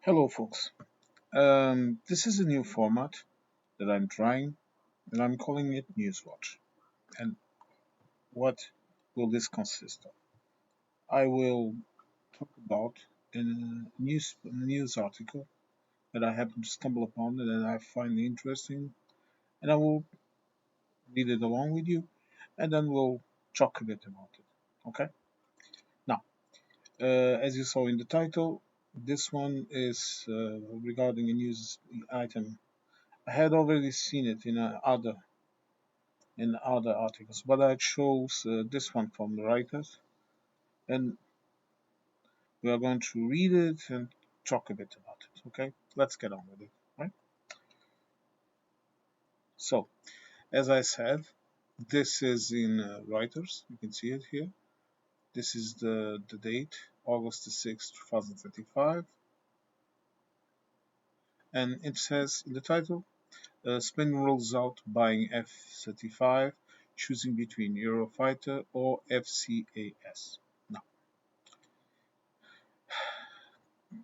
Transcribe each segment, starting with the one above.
Hello, folks. This is a new format that I'm trying, and I'm calling it Newswatch. And what will this consist of? I will talk about a news article that I happen to stumble upon and that I find interesting, and I will read it along with you, and then we'll talk a bit about it. Okay? Now, as you saw in the title, this one is regarding a news item. I had already seen it in other articles, but I chose this one from the writers, and we are going to read it and talk a bit about it. Okay, let's get on with it. Right. So, as I said, this is in Reuters. You can see it here. This is the date, August the 6th, 2025, and it says in the title, Spain rolls out buying F35, choosing between Eurofighter or FCAS. Now,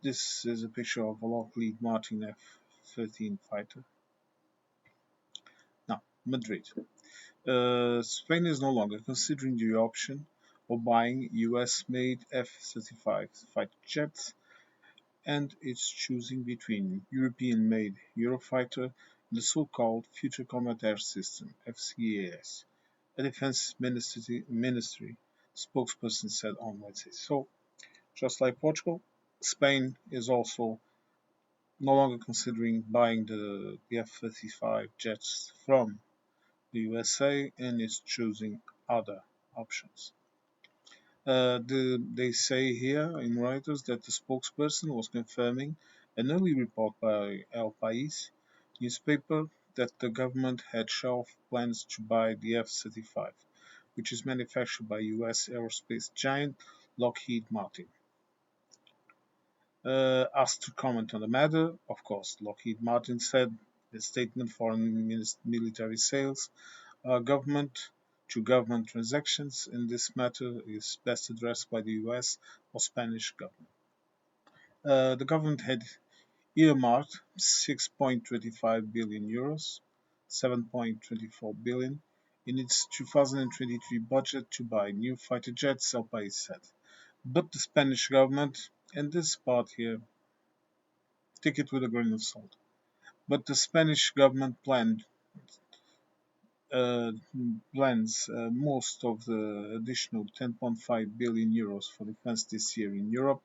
this is a picture of a Lockheed Martin F-13 fighter. Now, Madrid. Spain is no longer considering the option of buying US-made F-35 fighter jets, and it's choosing between European-made Eurofighter and the so-called Future Combat Air System (FCAS), a defense ministry spokesperson said on Wednesday. So, just like Portugal, Spain is also no longer considering buying the F-35 jets from the USA and is choosing other options. They say here in Reuters that the spokesperson was confirming an early report by El País newspaper that the government had shelved plans to buy the F-35, which is manufactured by US aerospace giant Lockheed Martin. Asked to comment on the matter, of course, Lockheed Martin said the statement foreign military sales government to government transactions in this matter is best addressed by the US or Spanish government. The government had earmarked 6.25 billion euros, 7.24 billion in its 2023 budget to buy new fighter jets, El País said. But the Spanish government, and this part here, take it with a grain of salt. But the Spanish government uh, plans most of the additional 10.5 billion euros for defense this year in Europe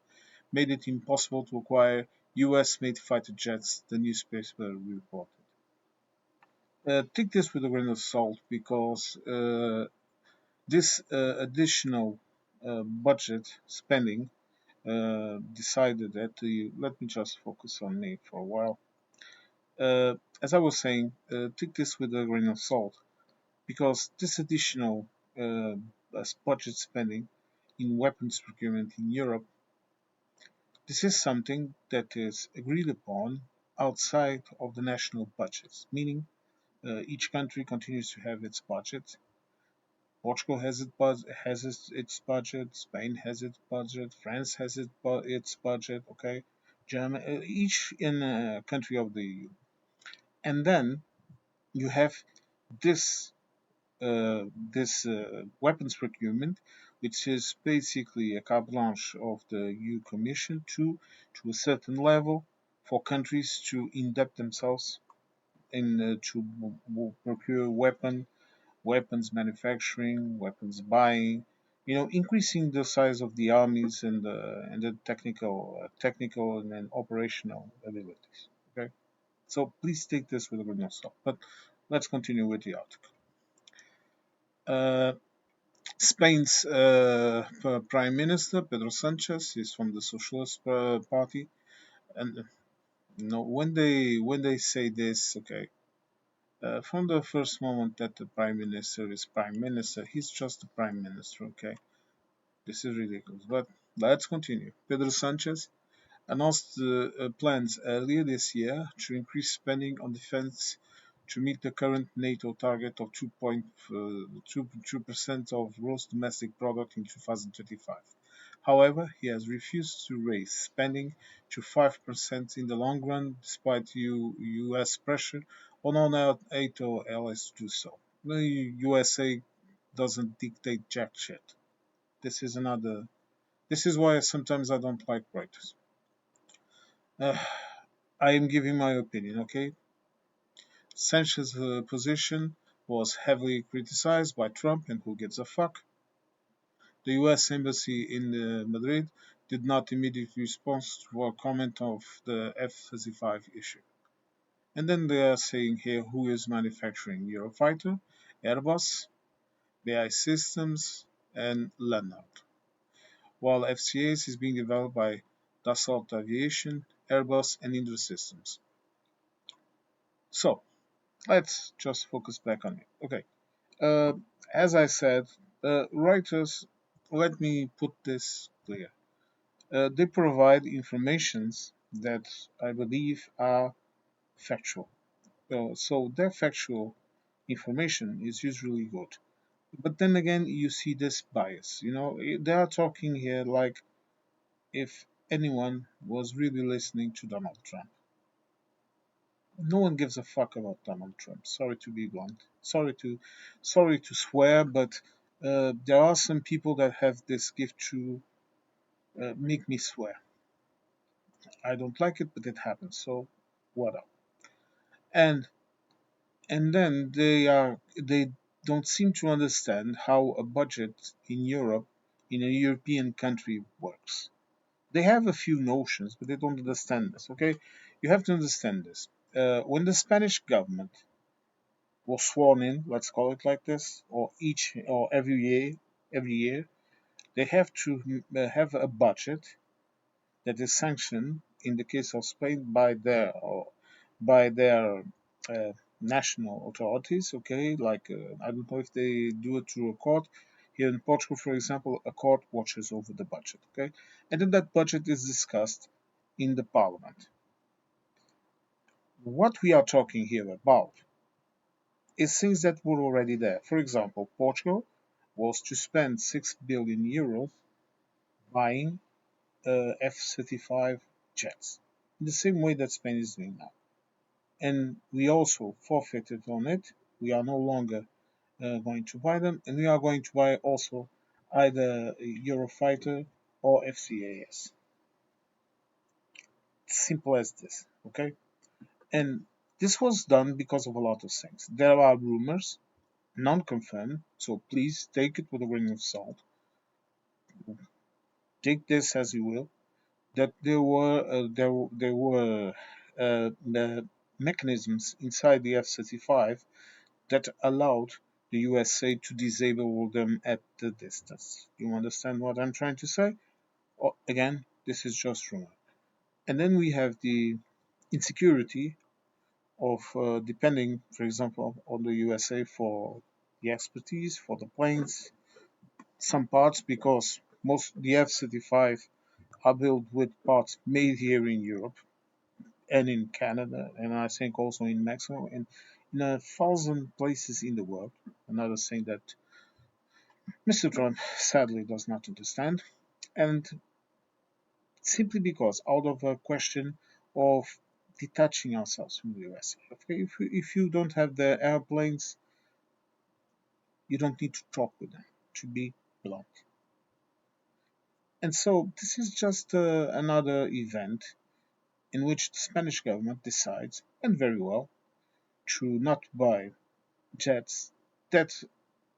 made it impossible to acquire US-made fighter jets, the newspaper reported. Take this with a grain of salt because this additional budget spending decided that let me just focus on me for a while. As I was saying, take this with a grain of salt because this additional uh, budget spending in weapons procurement in Europe, this is something that is agreed upon outside of the national budgets, meaning each country continues to have its budget. Portugal has its budget, Spain has its budget, France has its budget, okay? Germany, each in a country of the EU. And then you have this weapons procurement, which is basically a carte blanche of the EU Commission to a certain level for countries to indebt themselves in to procure weapons manufacturing, weapons buying, increasing the size of the armies and the technical and operational abilities. Okay, so please take this with a grain of salt. But let's continue with the article. Uh, Spain's Prime Minister Pedro Sanchez is from the Socialist Party, and when they say this, okay, from the first moment that the Prime Minister is Prime Minister, he's just the Prime Minister, okay. This is ridiculous, but let's continue. Pedro Sanchez announced plans earlier this year to increase spending on defense to meet the current NATO target of 2.2% of gross domestic product in 2025. However, he has refused to raise spending to 5% in the long run, despite U.S. pressure on all NATO allies to do so. The USA doesn't dictate jack shit. This is another. This is why sometimes I don't like writers. Uh, I am giving my opinion, okay? Sanchez's position was heavily criticized by Trump, and who gives a fuck? The U.S. Embassy in Madrid did not immediately respond to a comment of the F-35 issue. And then they are saying here who is manufacturing Eurofighter, Airbus, BAE Systems, and Leonard, while FCAS is being developed by Dassault Aviation, Airbus, and Indra Systems. So, let's just focus back on it. Okay. Uh, as I said, writers, let me put this clear. They provide informations that I believe are factual. So their factual information is usually good. But then again, you see this bias. They are talking here like if anyone was really listening to Donald Trump. No one gives a fuck about Donald Trump. Sorry to be blunt. Sorry to swear, but there are some people that have this gift to make me swear. I don't like it, but it happens. So what up? And and then they don't seem to understand how a budget in Europe, in a European country, works. They have a few notions, but they don't understand this. Okay, you have to understand this. When the Spanish government was sworn in, let's call it like this, or each or every year, they have to have a budget that is sanctioned in the case of Spain by their uh, national authorities. Okay, like I don't know if they do it through a court. Here in Portugal, for example, a court watches over the budget. Okay, and then that budget is discussed in the parliament. What we are talking here about is things that were already there. For example, Portugal was to spend 6 billion euros buying F-35 jets, in the same way that Spain is doing now. And we also forfeited on it. We are no longer going to buy them, and we are going to buy also either Eurofighter or FCAS. Simple as this, okay? And this was done because of a lot of things. There are rumors, non-confirmed, so please take it with a grain of salt. Take this as you will. That there were the mechanisms inside the F-35 that allowed the USA to disable them at the distance. You understand what I'm trying to say? Again, this is just rumor. And then we have the insecurity of depending, for example, on the USA for the expertise, for the planes, some parts, because most the F-35 are built with parts made here in Europe and in Canada, and I think also in Mexico, and in 1,000 places in the world. Another thing that Mr. Trump sadly does not understand, and simply because out of a question of detaching ourselves from the USA. Okay, if you don't have the airplanes, you don't need to talk with them, to be blunt. And so this is just another event in which the Spanish government decides, and very well, to not buy jets that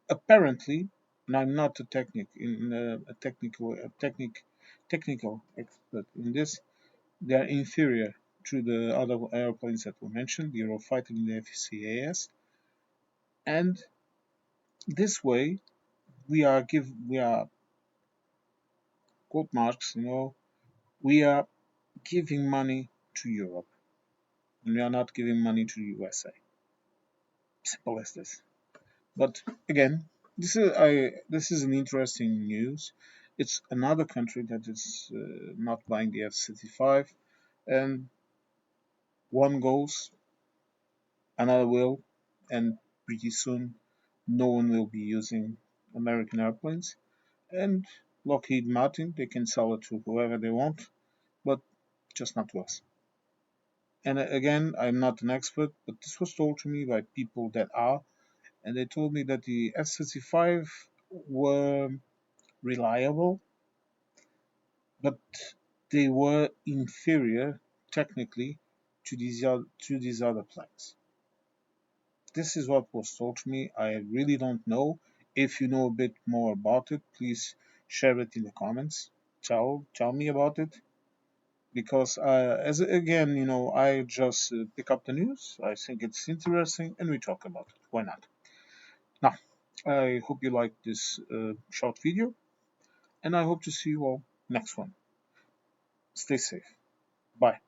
apparently, and I'm not a technical expert in this, they are inferior to the other airplanes that were mentioned, the Eurofighter and the FCAS, and this way we are quote marks, we are giving money to Europe, and we are not giving money to USA. Simple as this. But again, this is an interesting news. It's another country that is not buying the F-35, and one goes, another will, and pretty soon no one will be using American airplanes. And Lockheed Martin, they can sell it to whoever they want, but just not to us. And again, I'm not an expert, but this was told to me by people that are, and they told me that the F-35 were reliable, but they were inferior technically to these other planes. This is what was told to me. I really don't know. If you know a bit more about it, please share it in the comments. Tell me about it because as again, I just pick up the news. I think it's interesting, and we talk about it. Why not? Now, I hope you like this short video, and I hope to see you all next one. Stay safe. Bye.